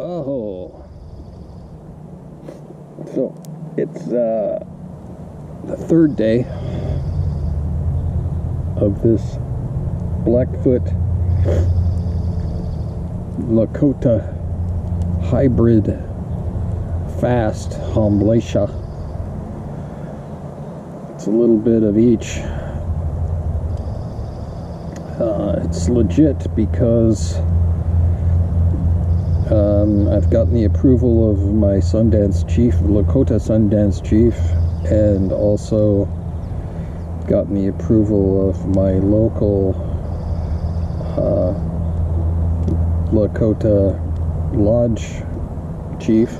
Oh, so it's the third day of this Blackfoot Lakota hybrid fast Hamblacia. It's a little bit of each. It's legit because I've gotten the approval of my Sundance chief, Lakota Sundance chief, and also gotten the approval of my local Lakota Lodge chief,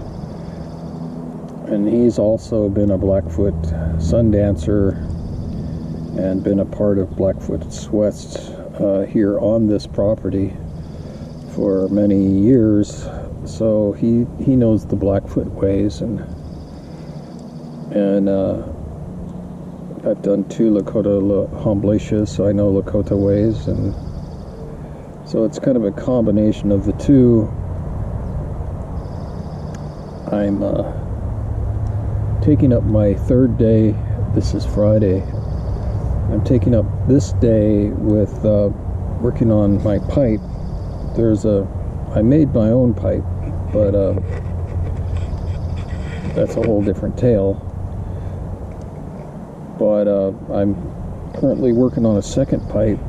and he's also been a Blackfoot Sundancer and been a part of Blackfoot's West here on this property for many years, so he knows the Blackfoot ways, and I've done 2 Lakota Hamblacias, so I know Lakota ways, and so it's kind of a combination of the two. I'm taking up my 3rd day. This is Friday. I'm taking up this day with working on my pipe. I made my own pipe, but that's a whole different tale. But I'm currently working on a second pipe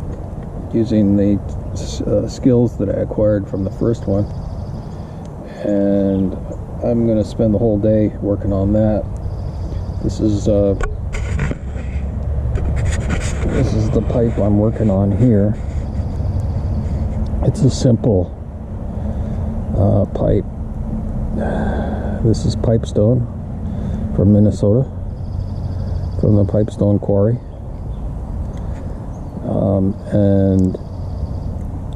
using the skills that I acquired from the first one, and I'm going to spend the whole day working on that. This is the pipe I'm working on here. It's a simple pipe. This is pipestone from Minnesota, from the Pipestone Quarry, and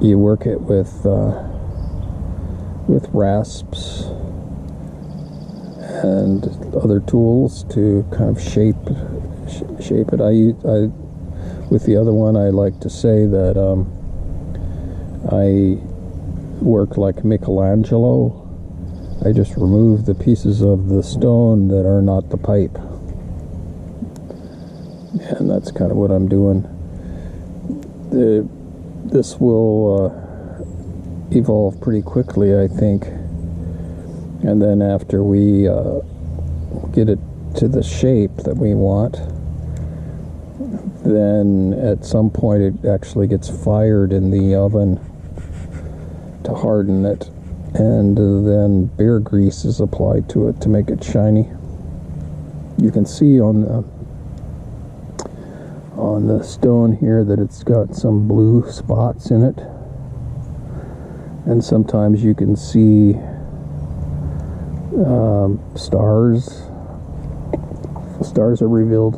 you work it with rasps and other tools to kind of shape it. I with the other one, I like to say that I work like Michelangelo. I just remove the pieces of the stone that are not the pipe, and that's kind of what I'm doing. This will evolve pretty quickly, I think, and then after we get it to the shape that we want, then at some point it actually gets fired in the oven to harden it, and then bear grease is applied to it to make it shiny. You can see on the stone here that it's got some blue spots in it, and sometimes you can see stars are revealed,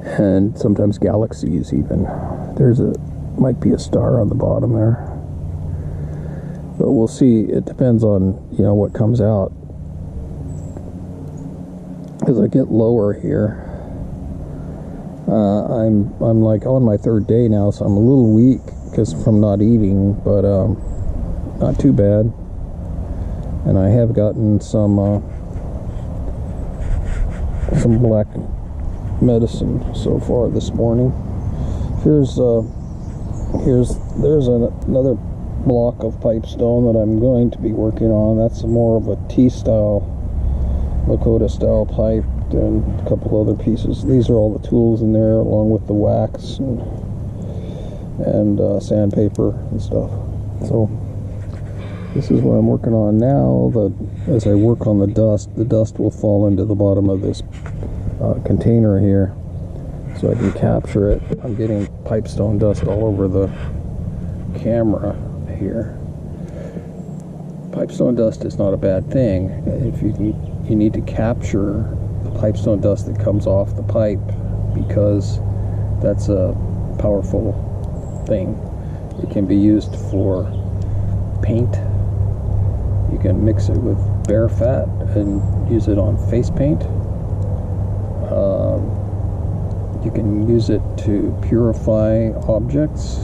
and sometimes galaxies even. Might be a star on the bottom there, but we'll see. It depends on what comes out. As I get lower here, I'm like on my 3rd day now, so I'm a little weak because from not eating, but not too bad. And I have gotten some black medicine so far this morning. There's another block of pipestone that I'm going to be working on. That's more of a T-style, Lakota style pipe, and a couple other pieces. These are all the tools in there, along with the wax and sandpaper and stuff. So this is what I'm working on now. As I work on the dust will fall into the bottom of this container here, so I can capture it. I'm getting pipestone dust all over the camera here. Pipestone dust is not a bad thing. If you need to capture the pipestone dust that comes off the pipe, because that's a powerful thing. It can be used for paint. You can mix it with bear fat and use it on face paint. You can use it to purify objects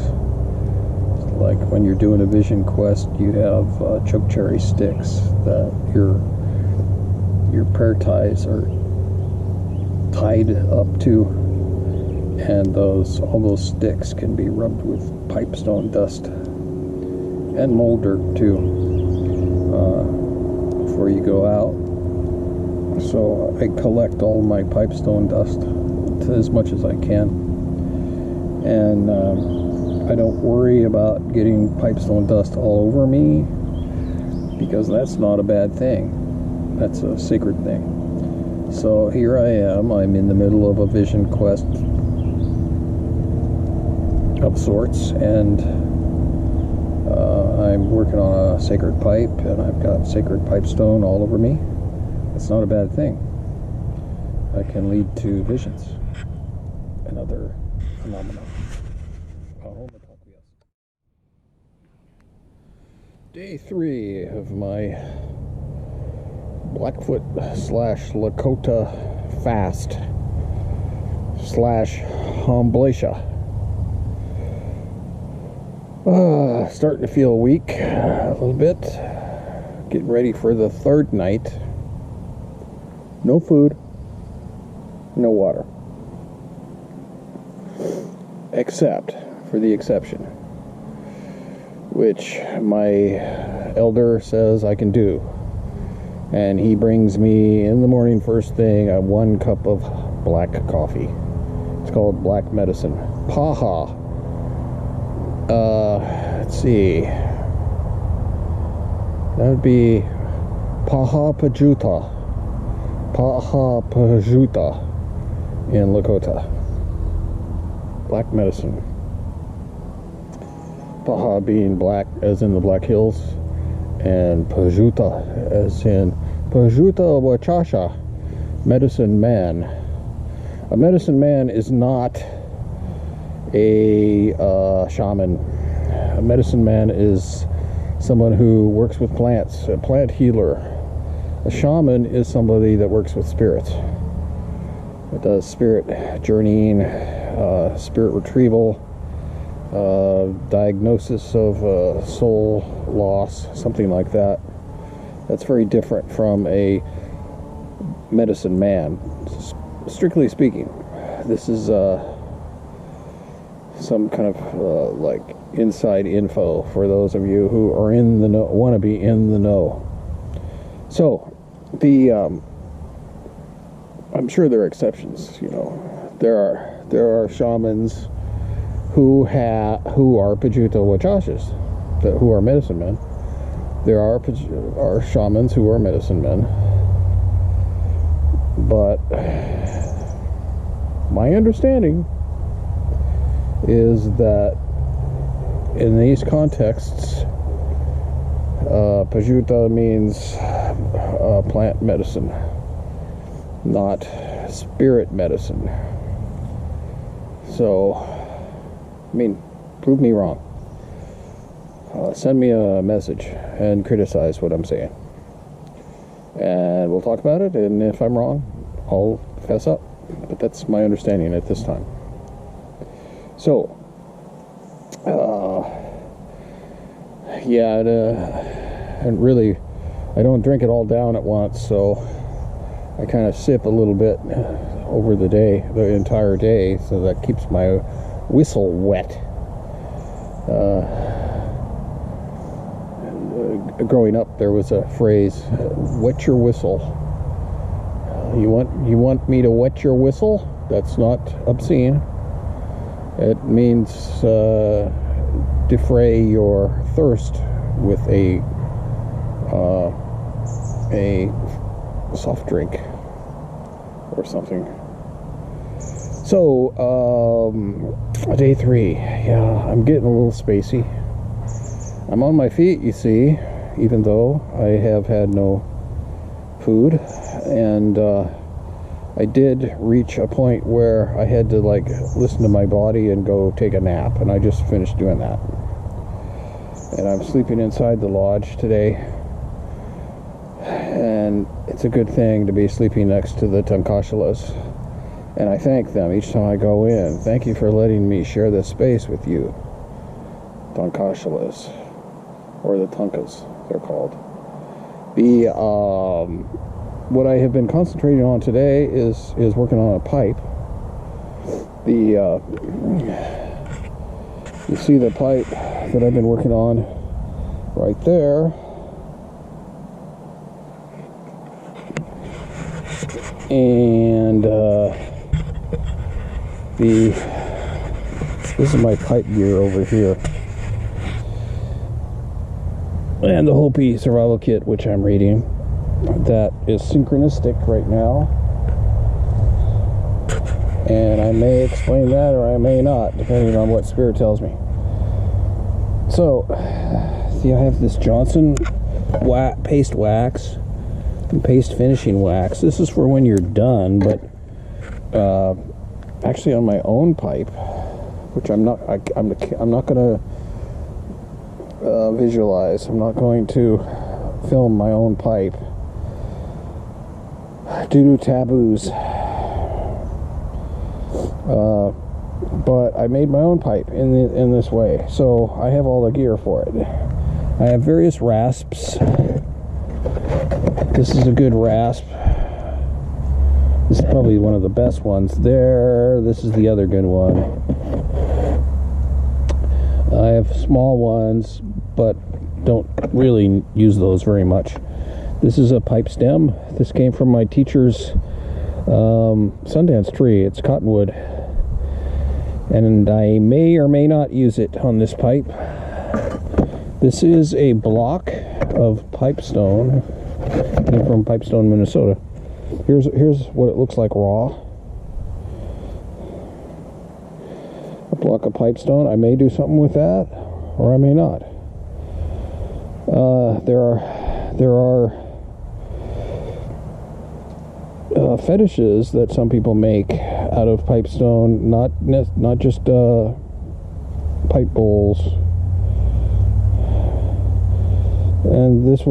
like when you're doing a vision quest, you have choke cherry sticks that your prayer ties are tied up to, and all those sticks can be rubbed with pipestone dust and mold dirt too before you go out. So I collect all my pipestone dust as much as I can, and I don't worry about getting pipestone dust all over me, because that's not a bad thing. That's a sacred thing. So here I am. I'm in the middle of a vision quest of sorts, and I'm working on a sacred pipe, and I've got sacred pipestone all over me. It's not a bad thing. That can lead to visions and other phenomena. Day 3 of my Blackfoot / Lakota fast / Amblasia. Starting to feel weak a little bit. Getting ready for the 3rd night. No food, no water. Except for the exception, which my elder says I can do. And he brings me in the morning, first thing, 1 cup of black coffee. It's called black medicine. Paha. Let's see. That would be Paha Pajuta. Paha Pajuta in Lakota. Black medicine. Paha being black as in the Black Hills, and Pajuta as in Pajuta Wachasha, medicine man. A medicine man is not a shaman. A medicine man is someone who works with plants, a plant healer. A shaman is somebody that works with spirits. It does spirit journeying, spirit retrieval, diagnosis of soul loss, something like that. That's very different from a medicine man. Strictly speaking, this is some kind of like inside info for those of you who are in the know, want to be in the know. So I'm sure there are exceptions. You know, there are shamans who are Pajuta Wachashas, who are medicine men. There are shamans who are medicine men. But my understanding is that in these contexts, Pajuta means plant medicine, not spirit medicine. So, I mean, prove me wrong. Send me a message and criticize what I'm saying. And we'll talk about it, and if I'm wrong, I'll fess up. But that's my understanding at this time. So, and really, I don't drink it all down at once, so I kind of sip a little bit over the day, the entire day, so that keeps my whistle wet. Growing up, there was a phrase, wet your whistle. You want me to wet your whistle? That's not obscene. It means defray your thirst with a soft drink or something. So, day 3. Yeah, I'm getting a little spacey. I'm on my feet, you see, even though I have had no food, and I did reach a point where I had to like listen to my body and go take a nap, and I just finished doing that. And I'm sleeping inside the lodge today, and it's a good thing to be sleeping next to the Tankashalas, and I thank them each time I go in. Thank you for letting me share this space with you. Tonkashalas, or the Tonkas, they're called. The what I have been concentrating on today is working on a pipe. You see the pipe that I've been working on right there. And this is my pipe gear over here. And the Hopi survival kit, which I'm reading, that is synchronistic right now. And I may explain that or I may not, depending on what Spirit tells me. So, see, I have this Johnson paste wax and paste finishing wax. This is for when you're done, but actually on my own pipe, which I'm not going to visualize. I'm not going to film my own pipe due to taboos. But I made my own pipe in this way, so I have all the gear for it. I have various rasps. This is a good rasp. This is probably one of the best ones there. This is the other good one. I have small ones, but don't really use those very much. This is a pipe stem. This came from my teacher's Sundance tree. It's cottonwood, and I may or may not use it on this pipe. This is a block of pipestone. Came from Pipestone, Minnesota. Here's what it looks like raw. A block of pipestone. I may do something with that, or I may not. There are fetishes that some people make out of pipestone, not just pipe bowls. And this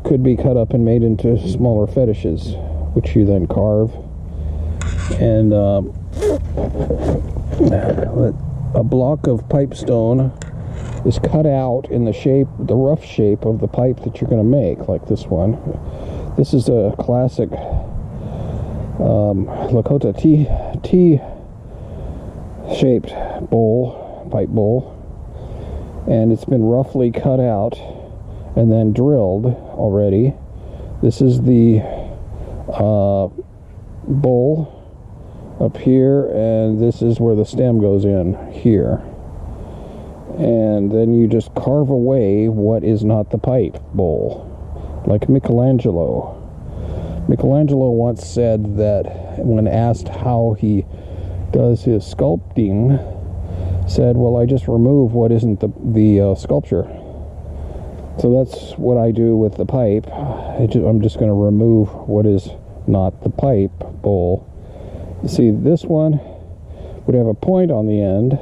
could be cut up and made into smaller fetishes, which you then carve. And a block of pipestone is cut out in the rough shape of the pipe that you're going to make, like this one. This is a classic Lakota T-shaped pipe bowl, and it's been roughly cut out and then drilled already. This is the bowl up here, and this is where the stem goes in here. And then you just carve away what is not the pipe bowl, like Michelangelo. Michelangelo once said that when asked how he does his sculpting, said, well, I just remove what isn't the sculpture. So that's what I do with the pipe. I'm just going to remove what is not the pipe bowl. You see, this one would have a point on the end,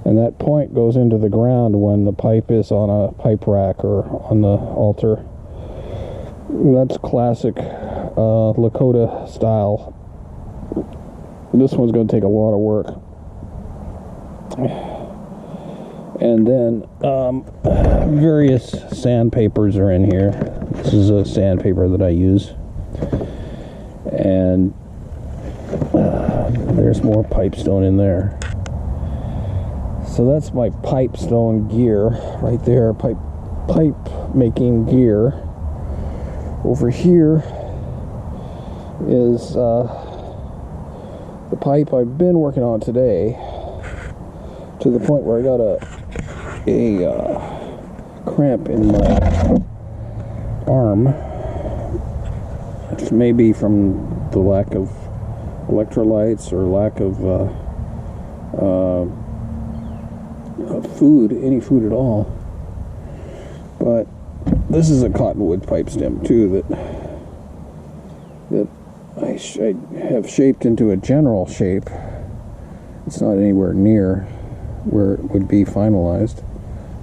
and that point goes into the ground when the pipe is on a pipe rack or on the altar. That's classic Lakota style. This one's going to take a lot of work. And then various sandpapers are in here. This is a sandpaper that I use. And there's more pipestone in there. So that's my pipestone gear right there, pipe making gear. Over here is the pipe I've been working on today, to the point where I got a cramp in my arm, which may be from the lack of electrolytes or lack of food, any food at all. But this is a cottonwood pipe stem too that I have shaped into a general shape. It's not anywhere near where it would be finalized,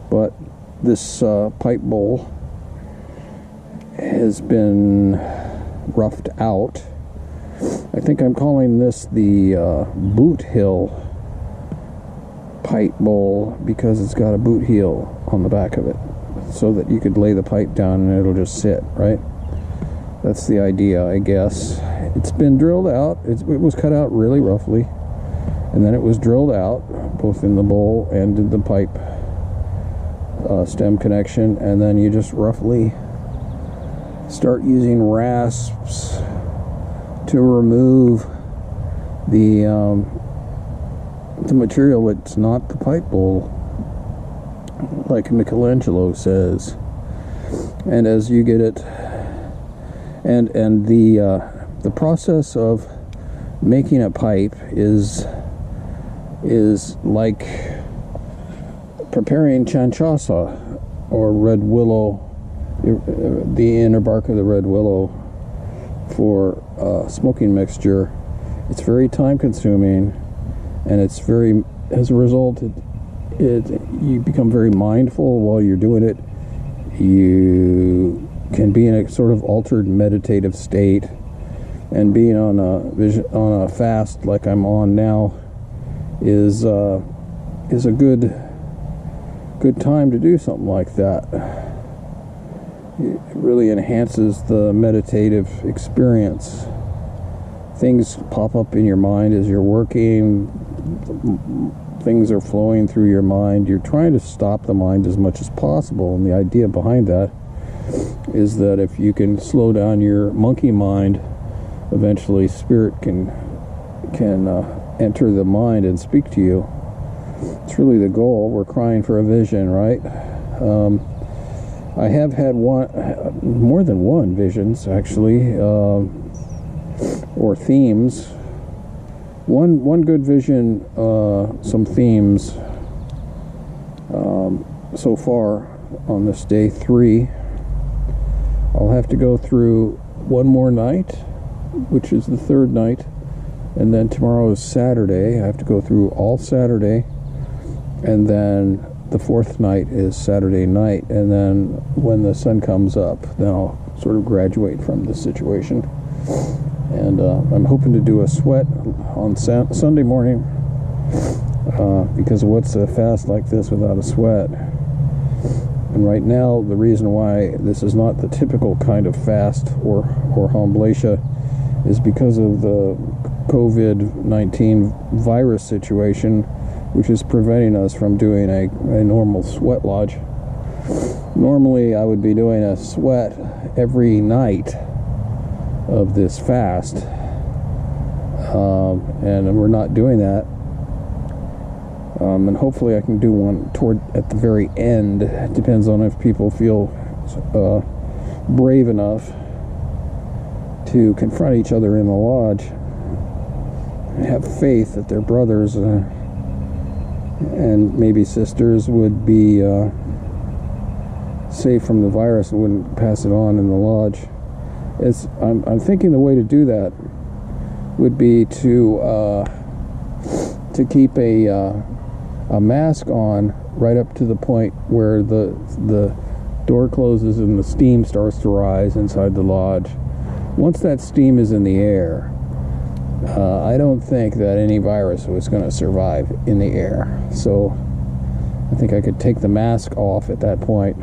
but this pipe bowl has been roughed out. I think I'm calling this the Boot Hill pipe bowl because it's got a boot heel on the back of it, so that you could lay the pipe down and it'll just sit, right? That's the idea, I guess. It's been drilled out. It was cut out really roughly, and then it was drilled out, both in the bowl and in the pipe stem connection, and then you just roughly start using rasps to remove the material that's not the pipe bowl, like Michelangelo says. And as you get it, and the process of making a pipe is like preparing chanchasa, or red willow, the inner bark of the red willow, for smoking mixture. It's very time consuming, and it's very, as a result, you become very mindful while you're doing it. You can be in a sort of altered meditative state, and being on a fast like I'm on now is a good time to do something like that. It really enhances the meditative experience. Things pop up in your mind as you're working. Things are flowing through your mind. You're trying to stop the mind as much as possible, and the idea behind that is that if you can slow down your monkey mind, eventually spirit can enter the mind and speak to you. It's really the goal. We're crying for a vision, right? I have had more than one visions, actually, or themes. One good vision, some themes so far on this day 3. I'll have to go through one more night, which is the 3rd night, and then tomorrow is Saturday. I have to go through all Saturday, and then the 4th night is Saturday night, and then when the sun comes up, then I'll sort of graduate from the situation. And I'm hoping to do a sweat on Sunday morning, because what's a fast like this without a sweat? And right now, the reason why this is not the typical kind of fast or hamblacia is because of the COVID-19 virus situation, which is preventing us from doing a normal sweat lodge. Normally, I would be doing a sweat every night of this fast, and we're not doing that. And hopefully I can do one at the very end. It depends on if people feel brave enough to confront each other in the lodge and have faith that their brothers and maybe sisters would be safe from the virus and wouldn't pass it on in the lodge. I'm thinking the way to do that would be to keep a mask on right up to the point where the door closes and the steam starts to rise inside the lodge. Once that steam is in the air, I don't think that any virus was going to survive in the air. So I think I could take the mask off at that point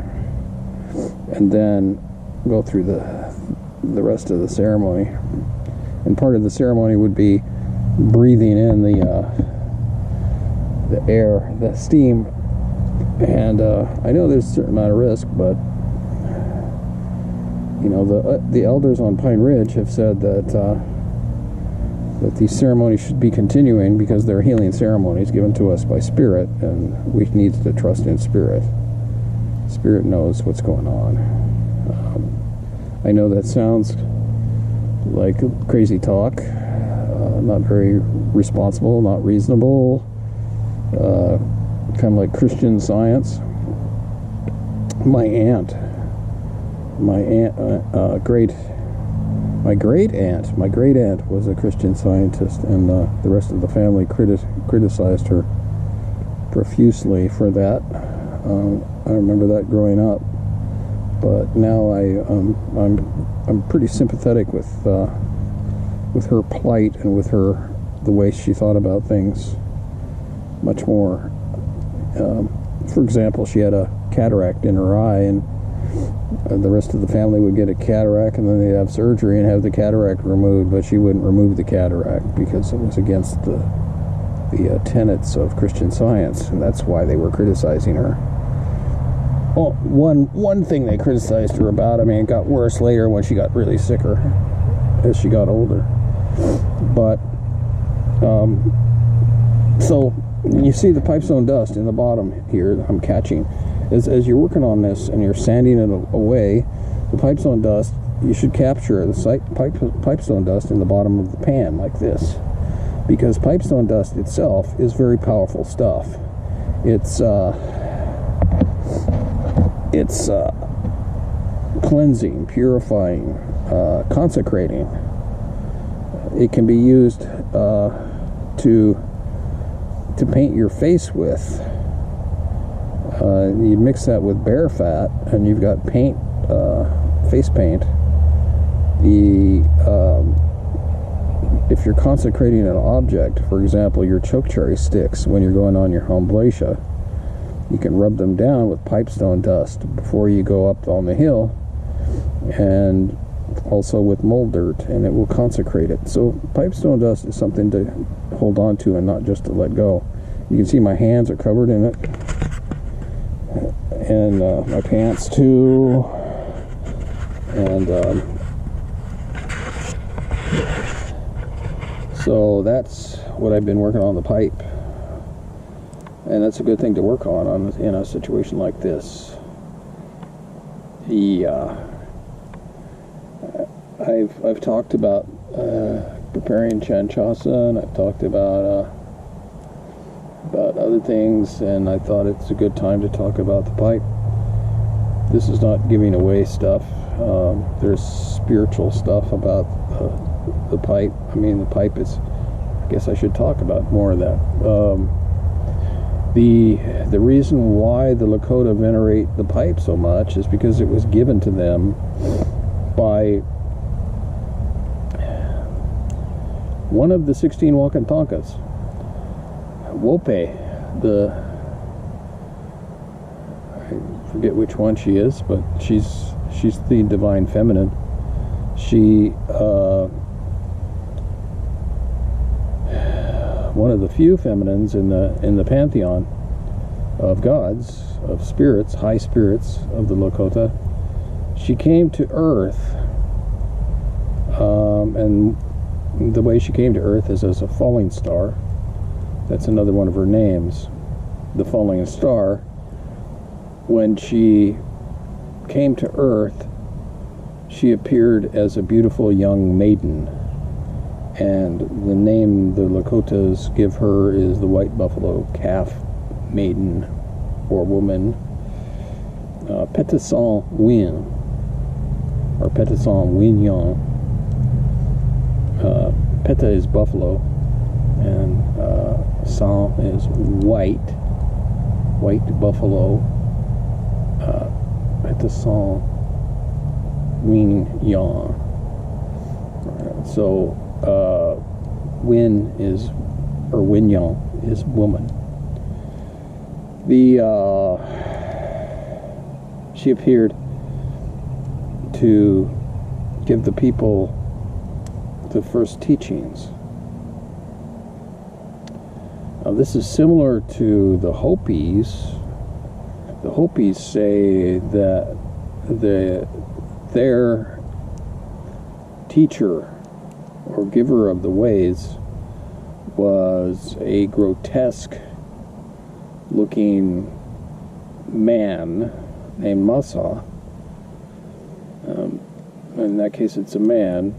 and then go through the rest of the ceremony. And part of the ceremony would be breathing in the air, the steam. And I know there's a certain amount of risk, but you know, the elders on Pine Ridge have said that these ceremonies should be continuing because they're healing ceremonies given to us by Spirit, and we need to trust in Spirit. Spirit knows what's going on. I know that sounds like crazy talk, not very responsible, not reasonable, kind of like Christian Science. My great aunt was a Christian Scientist, and the rest of the family criticized her profusely for that. I remember that growing up, but now I'm pretty sympathetic with her plight and with the way she thought about things, much more For example, she had a cataract in her eye, and the rest of the family would get a cataract, and then they'd have surgery and have the cataract removed, but she wouldn't remove the cataract because it was against the tenets of Christian Science, and that's why they were criticizing her. Well, one thing they criticized her about, I mean, it got worse later when she got really sicker as she got older. But, so, you see the pipestone dust in the bottom here I'm catching. As you're working on this and you're sanding it away, the pipestone dust, you should capture the pipestone dust in the bottom of the pan like this. Because pipestone dust itself is very powerful stuff. It's cleansing, purifying, consecrating. It can be used to paint your face with. You mix that with bear fat, and you've got paint, face paint. If you're consecrating an object, for example, your chokecherry sticks, when you're going on your oblation, you can rub them down with pipestone dust before you go up on the hill, and also with mold dirt, and it will consecrate it. So pipestone dust is something to hold on to and not just to let go. You can see my hands are covered in it, and my pants too, and so that's what I've been working on, the pipe. And that's a good thing to work on in a situation like this. I've talked about preparing chanchasa, and I've talked about other things, and I thought it's a good time to talk about the pipe. This is not giving away stuff. There's spiritual stuff about the pipe. I mean, the pipe is, I guess I should talk about more of that. The reason why the Lakota venerate the pipe so much is because it was given to them by one of the 16 Wakantankas, Wope. I forget which one she is, but she's the divine feminine. She one of the few feminines in the pantheon of gods, of spirits, high spirits of the Lakota. She came to Earth, and the way she came to Earth is as a falling star. That's another one of her names, the falling star. When she came to Earth, she appeared as a beautiful young maiden, and the name the Lakotas give her is the White Buffalo Calf Maiden or woman, Pétisson Win, or Pétisson Wignon. Peta is buffalo, and Sang is white buffalo. Pétisson Wignon. So Win is, or Wignon is woman. She appeared to give the people the first teachings. Now, this is similar to the Hopis. The Hopis say that their teacher or giver of the ways was a grotesque looking man named Masa. In that case it's a man.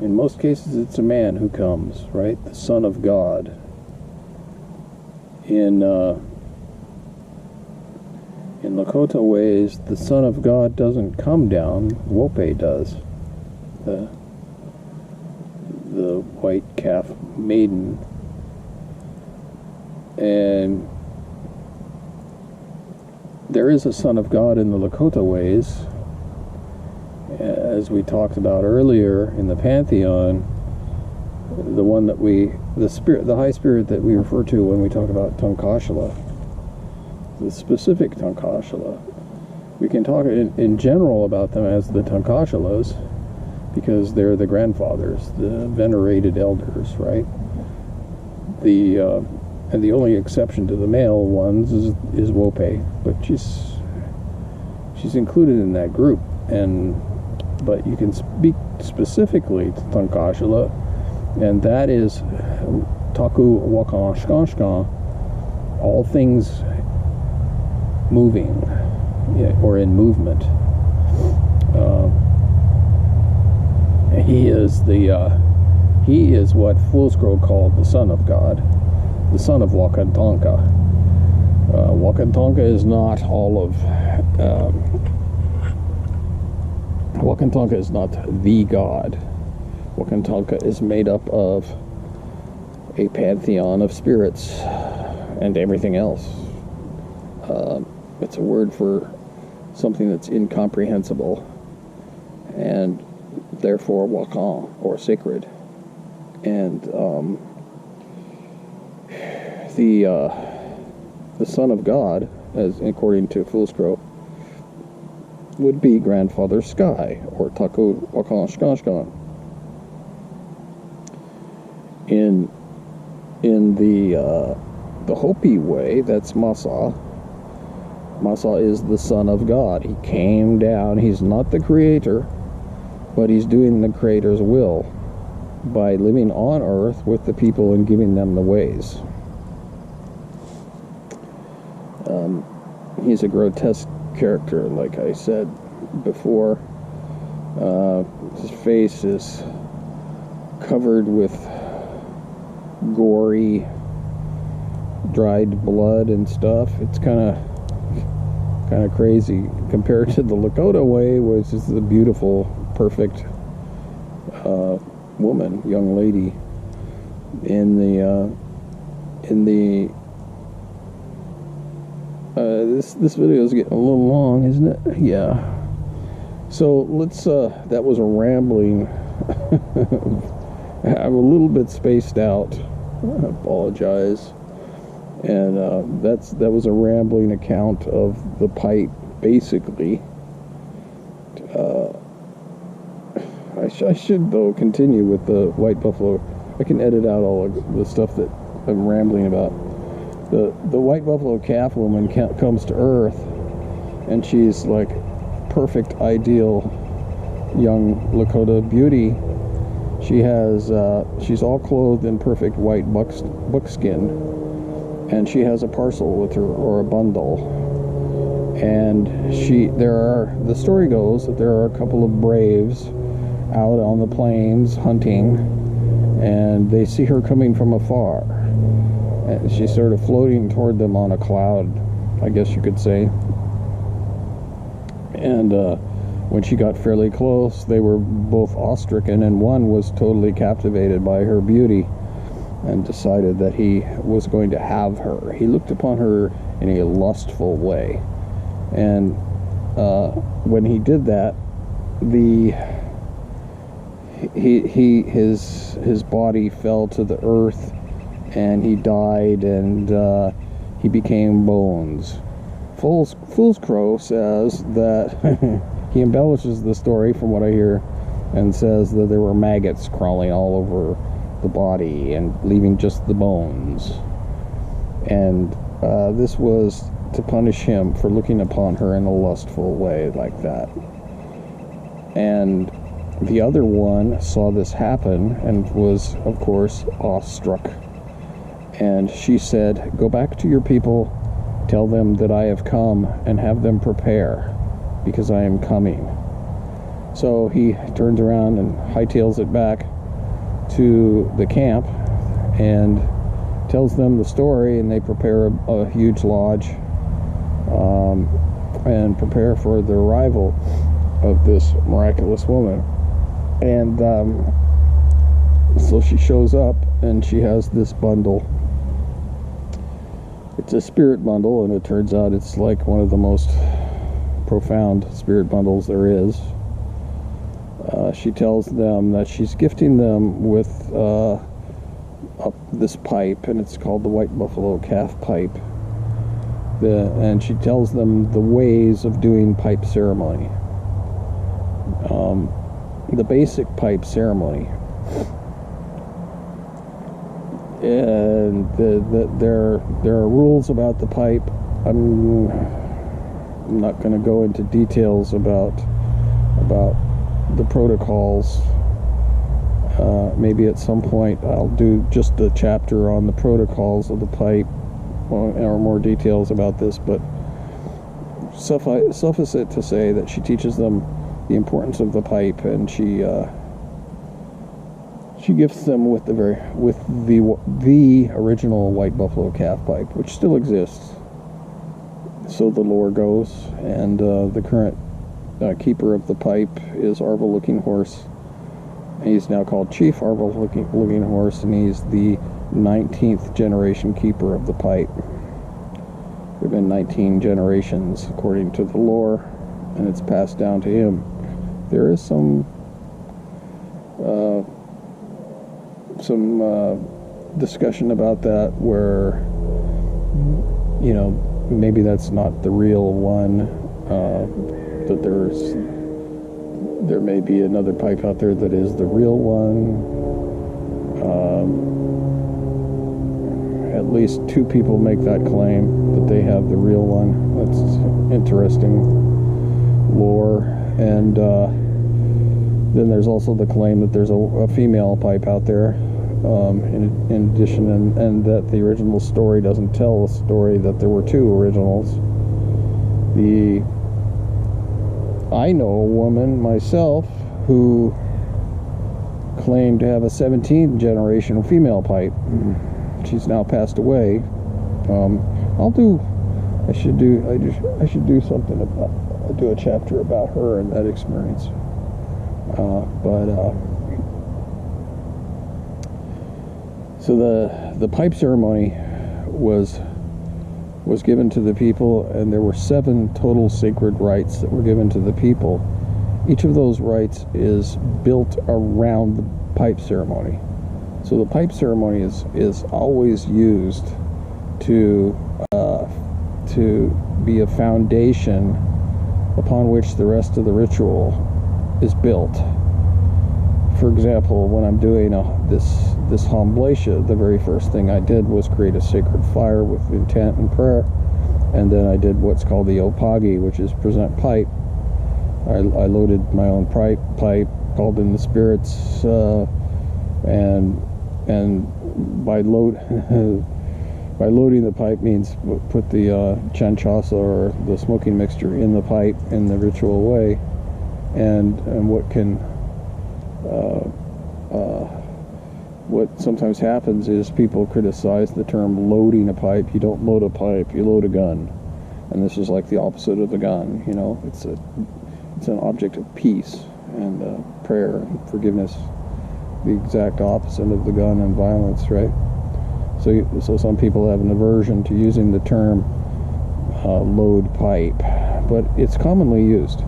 In most cases it's a man who comes, right? The Son of God. In Lakota ways, the Son of God doesn't come down. Wope does. The white calf maiden. And there is a Son of God in the Lakota ways, as we talked about earlier in the pantheon. The one that the high spirit that we refer to when we talk about Tunkashila. the specific Tankashala. We can talk in general about them as the Tankashalas because they're the grandfathers, the venerated elders, right? And the only exception to the male ones is Wope, but she's included in that group. But you can speak specifically to Tankashala, and that is Taku Wakan Shkanshkan, all things moving, or in movement. He is what Fulscrow called the Son of God, the Son of Wakantanka. Wakantanka is not all of Wakantanka is not the God. Wakantanka is made up of a pantheon of spirits and everything else. It's a word for something that's incomprehensible and therefore Wakan, or sacred. And the Son of God, as according to Fulscrow, would be Grandfather Sky, or Taku Wakan Shkanshkan. In the Hopi way, that's Masa. Masa is the Son of God. He came down. He's not the creator, but he's doing the creator's will by living on earth with the people and giving them the ways. He's a grotesque character, like I said before. His face is covered with gory, dried blood and stuff. It's kind of crazy compared to the Lakota way, which is the beautiful, perfect woman, young lady. This video is getting a little long, isn't it? Yeah. So let's. That was a rambling. I'm a little bit spaced out. I apologize. And that was a rambling account of the pipe, basically. I should, though, continue with the White Buffalo. I can edit out all of the stuff that I'm rambling about. The White Buffalo Calf woman comes to Earth, and she's like perfect, ideal young Lakota beauty. She's all clothed in perfect white buckskin, and she has a parcel with her, or a bundle. And the story goes that there are a couple of braves out on the plains hunting, and they see her coming from afar. And she's sort of floating toward them on a cloud, I guess you could say. And when she got fairly close, they were both awe-stricken, and one was totally captivated by her beauty and decided that he was going to have her. He looked upon her in a lustful way. And when he did that, his body fell to the earth, and he died, and he became bones. Fulscrow says that he embellishes the story from what I hear, and says that there were maggots crawling all over the body and leaving just the bones. And this was to punish him for looking upon her in a lustful way like that. And the other one saw this happen and was, of course, awestruck. And she said, "Go back to your people, tell them that I have come, and have them prepare, because I am coming." So he turns around and hightails it back to the camp and tells them the story, and they prepare a huge lodge and prepare for the arrival of this miraculous woman. And so she shows up, and she has this bundle. It's a spirit bundle, and it turns out it's like one of the most profound spirit bundles there is. She tells them that she's gifting them with this pipe, and it's called the White Buffalo Calf Pipe. and she tells them the ways of doing pipe ceremony. The basic pipe ceremony, and there are rules about the pipe. I'm not going to go into details about the protocols. Maybe at some point I'll do just a chapter on the protocols of the pipe, or more details about this, but suffice it to say that she teaches them the importance of the pipe, and she gifts them with the original White Buffalo Calf pipe, which still exists. So the lore goes, and the current keeper of the pipe is Arvel Looking Horse. He's now called Chief Arvel Looking Horse, and he's the 19th generation keeper of the pipe. There have been 19 generations according to the lore, and it's passed down to him. There is some discussion about that, where, you know, maybe that's not the real one, that there may be another pipe out there that is the real one. At least 2 people make that claim, that they have the real one. That's interesting lore. And then there's also the claim that there's a female pipe out there, in addition, and that the original story doesn't tell the story that there were 2 originals. I know a woman myself who claimed to have a 17th generation female pipe. She's now passed away. I should do something about, do a chapter about her and that experience. So the pipe ceremony was given to the people, and there were 7 total sacred rites that were given to the people. Each of those rites is built around the pipe ceremony. So the pipe ceremony is always used to be a foundation upon which the rest of the ritual is built. For example, when I'm doing this Hamblacia, the very first thing I did was create a sacred fire with intent and prayer, and then I did what's called the Opagi, which is present pipe. I loaded my own pipe, called in the spirits, and by loading the pipe means put the chanchasa, or the smoking mixture, in the pipe in the ritual way, and what sometimes happens is people criticize the term loading a pipe. You don't load a pipe, you load a gun. And this is like the opposite of the gun, you know. It's an object of peace and prayer and forgiveness. The exact opposite of the gun and violence, right? So some people have an aversion to using the term load pipe, but it's commonly used.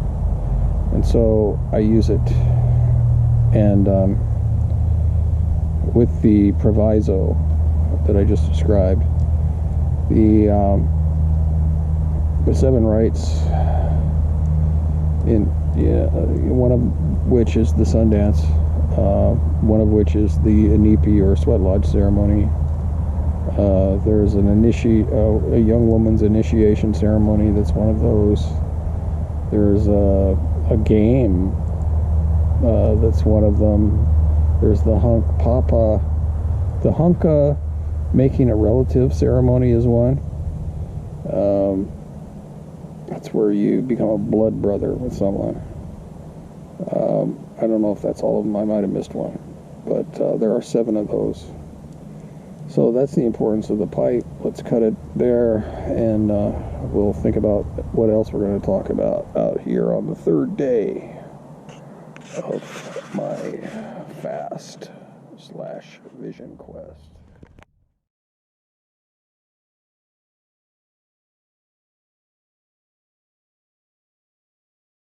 And so I use it, and with the proviso that I just described, the 7 rites, one of which is the Sundance, one of which is the Inipi, or Sweat Lodge ceremony. There's a young woman's initiation ceremony. That's one of those. There's a game. That's one of them. There's the Hunk Papa. The Hunka making a relative ceremony is one. That's where you become a blood brother with someone. I don't know if that's all of them. I might have missed one. But there are 7 of those. So that's the importance of the pipe. Let's cut it there, and we'll think about what else we're going to talk about out here on the 3rd day of my fast/vision quest.